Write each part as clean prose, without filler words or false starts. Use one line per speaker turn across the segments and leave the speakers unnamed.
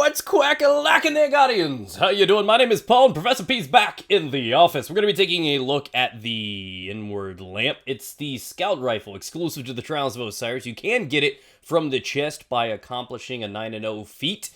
What's quack-a-lackin' there, Guardians? How you doing? My name is Paul, and Professor P's back in the office. We're going to be taking a look at the inward lamp. It's the scout rifle, exclusive to the Trials of Osiris. You can get it from the chest by accomplishing a 9-0 feat.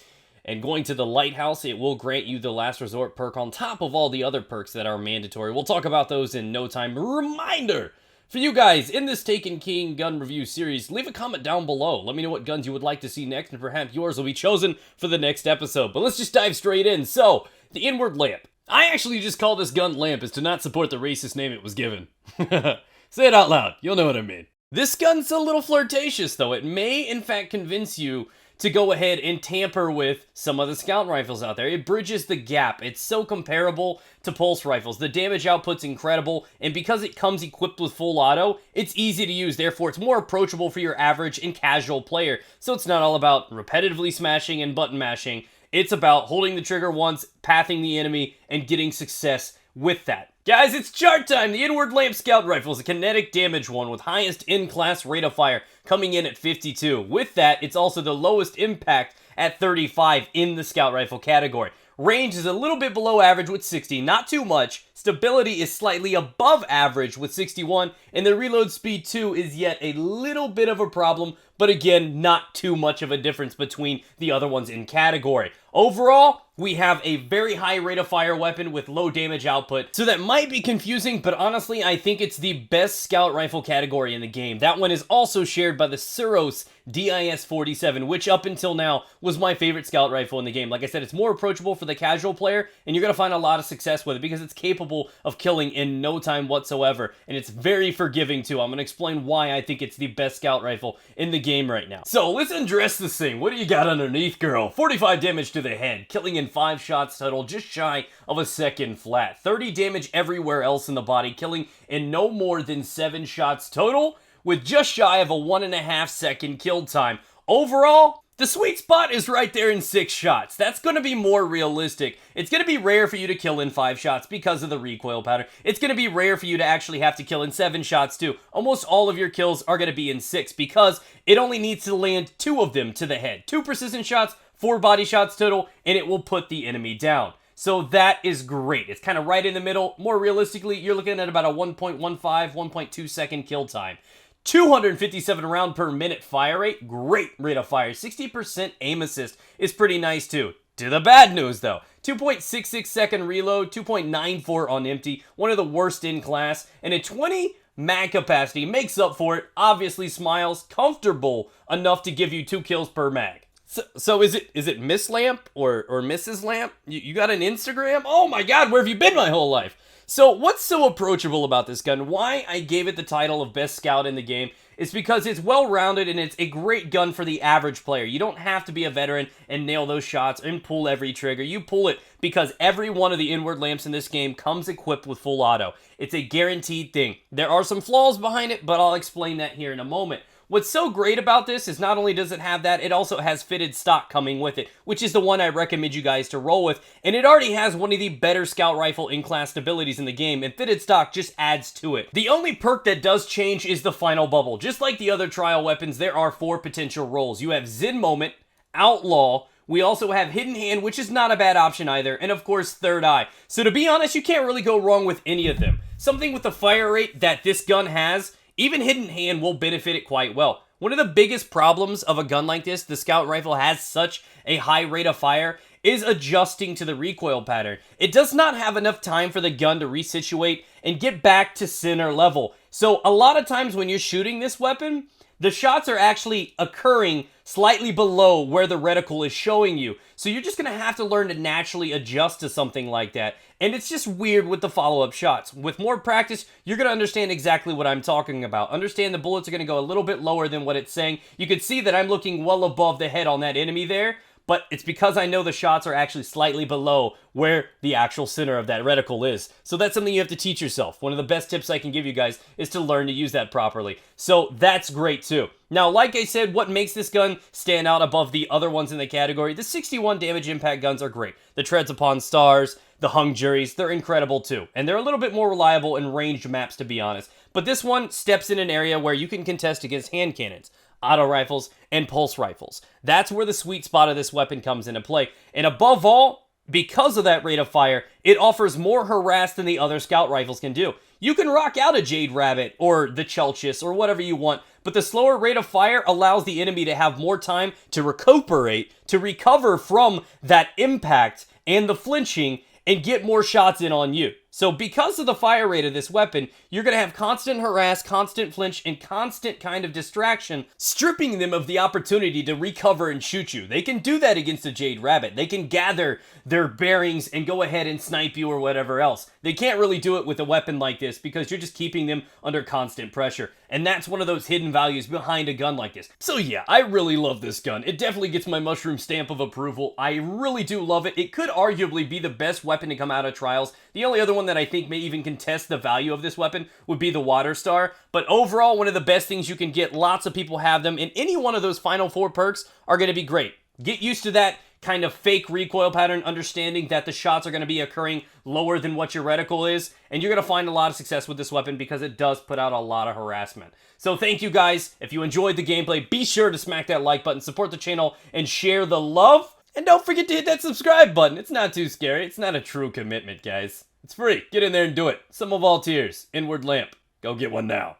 And going to the lighthouse, it will grant you the last resort perk on top of all the other perks that are mandatory. We'll talk about those in no time. Reminder for you guys, in this Taken King gun review series, leave a comment down below. Let me know what guns you would like to see next, and perhaps yours will be chosen for the next episode. But let's just dive straight in. So, the inward lamp. I actually just call this gun lamp as to not support the racist name it was given. Say it out loud. You'll know what I mean. This gun's a little flirtatious, though. It may, in fact, convince you to go ahead and tamper with some of the scout rifles out there. It bridges the gap. It's so comparable to pulse rifles. The damage output's incredible, and because it comes equipped with full auto, it's easy to use. Therefore, it's more approachable for your average and casual player. So it's not all about repetitively smashing and button mashing. It's about holding the trigger once, pathing the enemy, and getting success with that. Guys, it's chart time! The Inward Lamp Scout Rifle is a kinetic damage one with highest in-class rate of fire, coming in at 52. With that, it's also the lowest impact at 35 in the Scout Rifle category. Range is a little bit below average with 60, not too much. Stability is slightly above average with 61, and the reload speed too is yet a little bit of a problem, but again, not too much of a difference between the other ones in category. Overall, we have a very high rate of fire weapon with low damage output, so that might be confusing, but honestly, I think it's the best scout rifle category in the game. That one is also shared by the Osiris DIS-47, which up until now was my favorite scout rifle in the game. Like I said, it's more approachable for the casual player, and you're going to find a lot of success with it because it's capable of killing in no time whatsoever, and it's very forgiving too. I'm going to explain why I think it's the best scout rifle in the game right now. So let's undress this thing. What do you got underneath, girl? 45 damage to the head, killing in 5 shots total, just shy of a second flat. 30 damage everywhere else in the body, killing in no more than 7 shots total, with just shy of a 1.5 second kill time. Overall, the sweet spot is right there in 6 shots. That's going to be more realistic. It's going to be rare for you to kill in 5 shots because of the recoil pattern. It's going to be rare for you to actually have to kill in 7 shots too. Almost all of your kills are going to be in 6 because it only needs to land 2 of them to the head. 2 precision shots, 4 body shots total, and it will put the enemy down. So that is great. It's kind of right in the middle. More realistically, you're looking at about a 1.15, 1.2 second kill time. 257 round per minute fire rate, great rate of fire. 60% aim assist is pretty nice too. To the bad news though, 2.66 second reload, 2.94 on empty, one of the worst in class, and a 20 mag capacity makes up for it. Obviously smiles, comfortable enough to give you 2 kills per mag. So is it Miss Lamp or Mrs. Lamp? You got an Instagram? Oh my god, where have you been my whole life? So what's so approachable about this gun? Why I gave it the title of best scout in the game is because it's well-rounded and it's a great gun for the average player. You don't have to be a veteran and nail those shots and pull every trigger. You pull it because every one of the inward lamps in this game comes equipped with full auto. It's a guaranteed thing. There are some flaws behind it, but I'll explain that here in a moment. What's so great about this is not only does it have that, it also has fitted stock coming with it, which is the one I recommend you guys to roll with, and it already has one of the better scout rifle in-class abilities in the game, and fitted stock just adds to it. The only perk that does change is the final bubble. Just like the other trial weapons, there are 4 potential rolls. You have Zen Moment, Outlaw, we also have Hidden Hand, which is not a bad option either, and of course Third Eye. So to be honest, you can't really go wrong with any of them. Something with the fire rate that this gun has, even Hidden Hand will benefit it quite well. One of the biggest problems of a gun like this, the scout rifle has such a high rate of fire, is adjusting to the recoil pattern. It does not have enough time for the gun to resituate and get back to center level. So a lot of times when you're shooting this weapon, the shots are actually occurring slightly below where the reticle is showing you. So you're just going to have to learn to naturally adjust to something like that. And it's just weird with the follow-up shots. With more practice, you're going to understand exactly what I'm talking about. Understand the bullets are going to go a little bit lower than what it's saying. You can see that I'm looking well above the head on that enemy there. But it's because I know the shots are actually slightly below where the actual center of that reticle is. So that's something you have to teach yourself. One of the best tips I can give you guys is to learn to use that properly. So that's great too. Now, like I said, what makes this gun stand out above the other ones in the category? The 61 damage impact guns are great. The Treads Upon Stars, the Hung Juries, they're incredible too. And they're a little bit more reliable in ranged maps, to be honest. But this one steps in an area where you can contest against hand cannons. auto rifles, and pulse rifles. That's where the sweet spot of this weapon comes into play. And above all, because of that rate of fire, it offers more harass than the other scout rifles can do. You can rock out a Jade Rabbit or the Chelchis or whatever you want, but the slower rate of fire allows the enemy to have more time to recuperate, to recover from that impact and the flinching, and get more shots in on you. So because of the fire rate of this weapon, you're going to have constant harass, constant flinch, and constant kind of distraction, stripping them of the opportunity to recover and shoot you. They can do that against a Jade Rabbit. They can gather their bearings and go ahead and snipe you or whatever else. They can't really do it with a weapon like this because you're just keeping them under constant pressure. And that's one of those hidden values behind a gun like this. So yeah, I really love this gun. It definitely gets my mushroom stamp of approval. I really do love it. It could arguably be the best weapon to come out of Trials. The only other one that I think may even contest the value of this weapon would be the Water Star. But overall, one of the best things you can get. Lots of people have them, and any one of those final 4 perks are going to be great. Get used to that kind of fake recoil pattern, understanding that the shots are going to be occurring lower than what your reticle is, and you're going to find a lot of success with this weapon because it does put out a lot of harassment. So thank you guys. If you enjoyed the gameplay, be sure to smack that like button, support the channel, and share the love. And don't forget to hit that subscribe button. It's not too scary. It's not a true commitment, guys. It's free. Get in there and do it. Some of all tears. Inward Lamp. Go get one now.